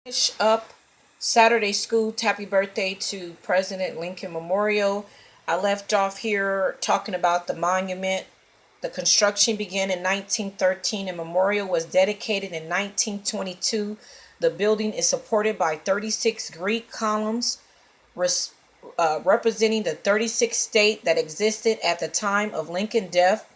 Finish up Saturday school. Happy birthday to President Lincoln Memorial. I left off here talking about the monument. The construction began in 1913 and memorial was dedicated in 1922. The building is supported by 36 Greek columns representing the 36 state that existed at the time of Lincoln's death.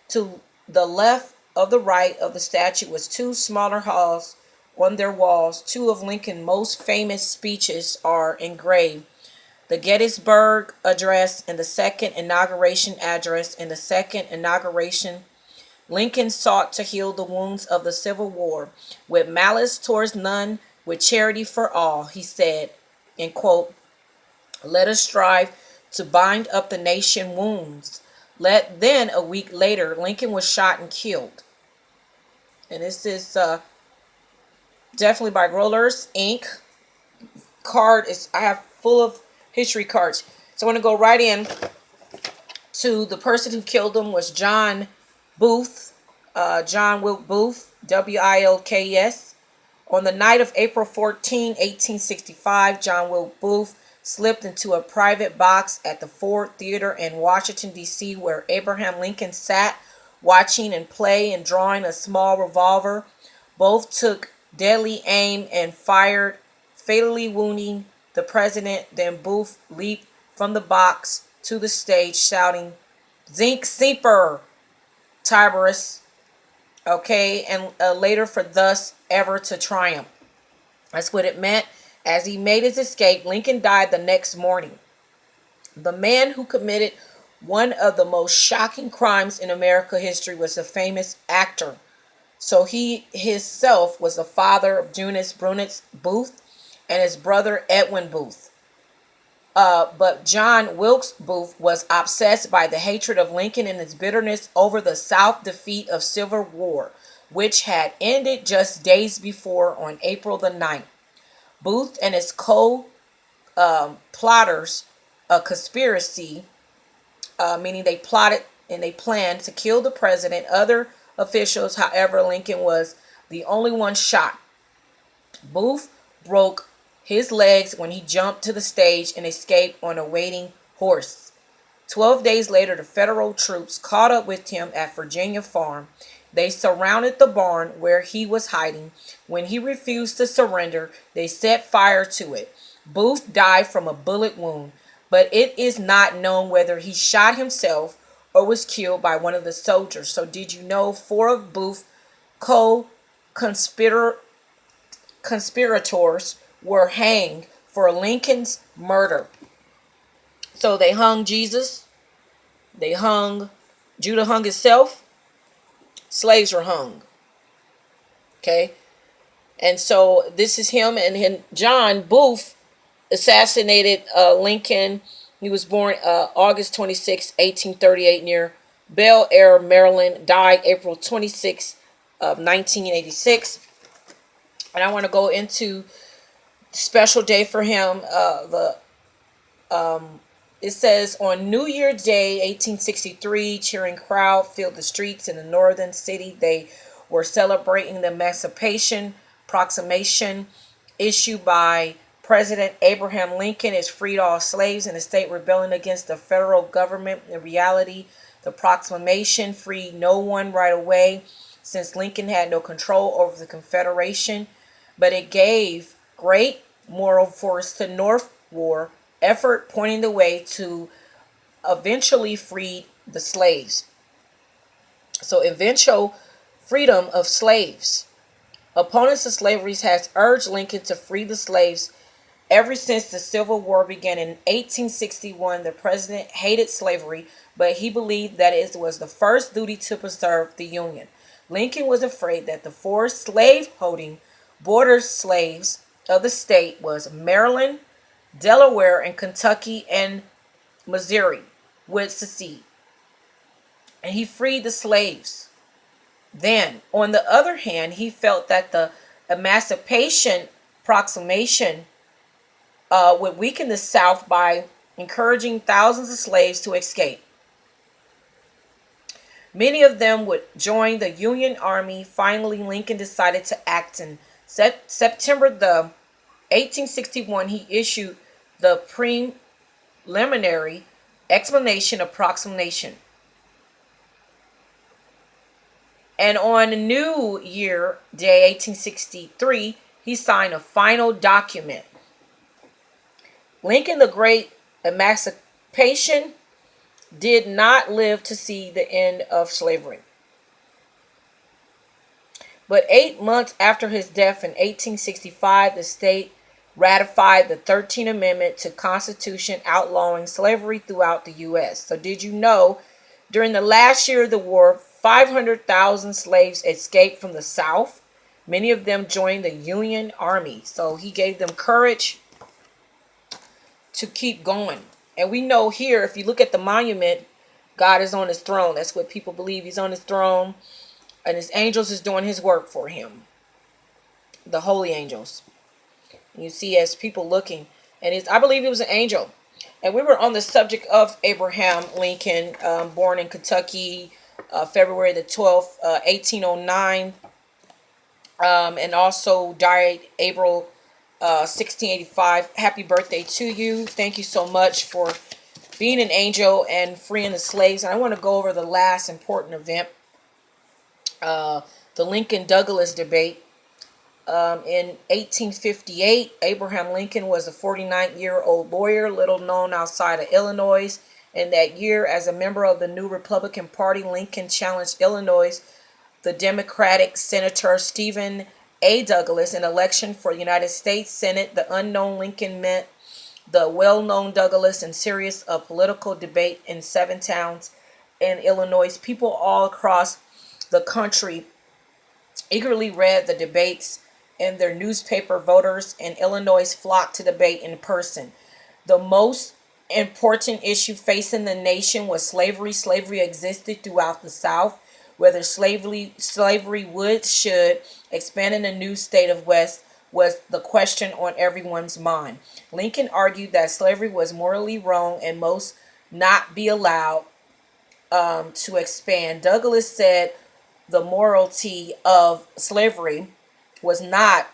To the left of the right of the statue was two smaller halls on their walls. Two of Lincoln's most famous speeches are engraved: the Gettysburg Address and the Second Inauguration Address. In the Second Inauguration, Lincoln sought to heal the wounds of the Civil War with malice towards none, with charity for all. He said, in quote, "Let us strive to bind up the nation wounds." Then a week later, Lincoln was shot and killed. And this is definitely by Rollers Inc. Card is I have full of history cards. So I want to go right in to the person who killed him was John Booth, John Wilkes Booth, Wilks. On the night of April 14, 1865, John Wilkes Booth slipped into a private box at the Ford Theater in Washington, D.C., where Abraham Lincoln sat watching and play and drawing a small revolver. Both took deadly aim and fired, fatally wounding the president. Then Booth leaped from the box to the stage shouting, "Zinc Semper, Tiberius," okay, and later for thus ever to triumph. That's what it meant. As he made his escape, Lincoln died the next morning. The man who committed one of the most shocking crimes in American history was a famous actor. So he himself was the father of Junius Brutus Booth and his brother Edwin Booth. But John Wilkes Booth was obsessed by the hatred of Lincoln and his bitterness over the South defeat of Civil War, which had ended just days before on April the 9th. Booth and his co-plotters, a conspiracy, meaning they plotted and they planned to kill the president, other officials. However, Lincoln was the only one shot. Booth broke his legs when he jumped to the stage and escaped on a waiting horse. 12 days later, the federal troops caught up with him at Virginia Farm. They surrounded the barn where he was hiding. When he refused to surrender, they set fire to it. Booth died from a bullet wound, but it is not known whether he shot himself or was killed by one of the soldiers. So did you know 4 of Booth's co-conspirators were hanged for Lincoln's murder? So they hung Jesus. Judah hung himself. Slaves were hung. Okay. And so this is him, and John Booth assassinated Lincoln. He was born August 26, 1838 near Bel Air, Maryland. Died April 26 of 1986. And I want to go into special day for him. It says on New Year's Day, 1863, cheering crowd filled the streets in the northern city. They were celebrating the Emancipation Proclamation issued by President Abraham Lincoln. Has freed all slaves in the state rebelling against the federal government. In reality, the proclamation freed no one right away, since Lincoln had no control over the Confederation, but it gave great moral force to North War effort, pointing the way to eventually free the slaves. So eventual freedom of slaves. Opponents of slavery has urged Lincoln to free the slaves ever since the Civil War began in 1861. The president hated slavery, but he believed that it was the first duty to preserve the Union. Lincoln was afraid that the 4 slave-holding border slaves of the state was Maryland, Delaware, and Kentucky and Missouri would secede. And he freed the slaves. Then, on the other hand, he felt that the Emancipation Proclamation would weaken the South by encouraging thousands of slaves to escape. Many of them would join the Union Army. Finally, Lincoln decided to act in September the 1861, he issued the preliminary explanation of proclamation. And on New Year Day 1863, he signed a final document. Lincoln the Great Emancipation did not live to see the end of slavery. But 8 months after his death in 1865, the state ratified the 13th Amendment to Constitution outlawing slavery throughout the U.S. So did you know, during the last year of the war, 500,000 slaves escaped from the South. Many of them joined the Union Army. So he gave them courage to keep going. And we know here, if you look at the monument, God is on his throne. That's what people believe. He's on his throne. And his angels is doing his work for him. The holy angels. You see as people looking. And I believe it was an angel. And we were on the subject of Abraham Lincoln, born in Kentucky, February the 12th, 1809. And also died April 1685. Happy birthday to you. Thank you so much for being an angel and freeing the slaves. And I want to go over the last important event, the Lincoln-Douglas debate. In 1858, Abraham Lincoln was a 49-year-old lawyer, little known outside of Illinois. In that year, as a member of the new Republican Party, Lincoln challenged Illinois, the Democratic Senator Stephen A. Douglas, in election for the United States Senate. The unknown Lincoln met the well-known Douglas in series of political debate in 7 towns in Illinois. People all across the country eagerly read the debates in their newspaper. Voters in Illinois flocked to debate in person. The most important issue facing the nation was slavery. Slavery existed throughout the South. Whether slavery should expand in the new state of West was the question on everyone's mind. Lincoln argued that slavery was morally wrong and must not be allowed to expand. Douglas said the morality of slavery was not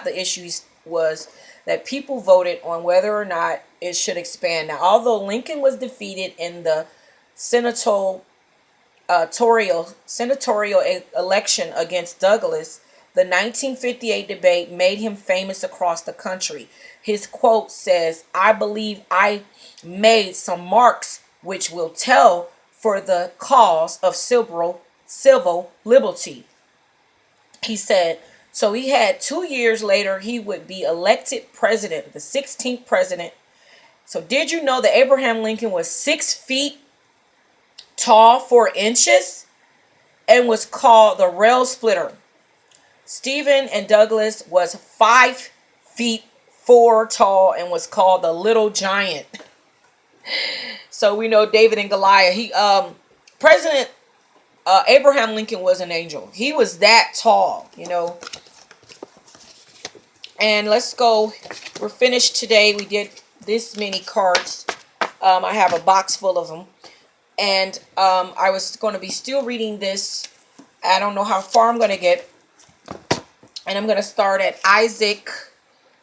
the issue, was that people voted on whether or not it should expand. Now, although Lincoln was defeated in the senatorial election against Douglas, the 1958 debate made him famous across the country. His quote says, "I believe I made some marks which will tell for the cause of civil liberty." He said, so he had 2 years later, he would be elected president, the 16th president. So did you know that Abraham Lincoln was 6 feet tall 4 inches and was called the rail splitter? Stephen and Douglas was 5 feet 4 tall and was called the little giant. So we know David and Goliath. President Abraham Lincoln was an angel. He was that tall, And let's go. We're finished today. We did this many cards. I have a box full of them. And I was going to be still reading this. I don't know how far I'm going to get. And I'm going to start at Isaac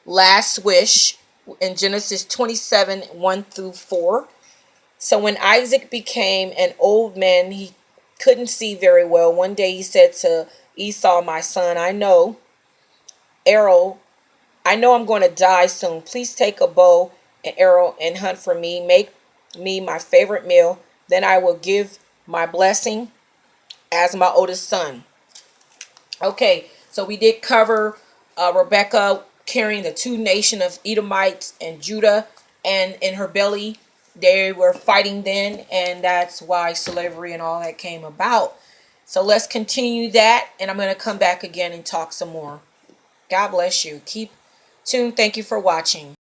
last wish in Genesis 27, 1 through 4. So when Isaac became an old man, he couldn't see very well. One day he said to Esau, "My son, I know I'm going to die soon. Please take a bow and arrow and hunt for me. Make me my favorite meal. Then I will give my blessing as my oldest son." Okay, so we did cover Rebecca carrying the 2 nations of Edomites and Judah, and in her belly they were fighting then, and that's why slavery and all that came about. So let's continue that, and I'm going to come back again and talk some more. God bless you. Keep tuned. Thank you for watching.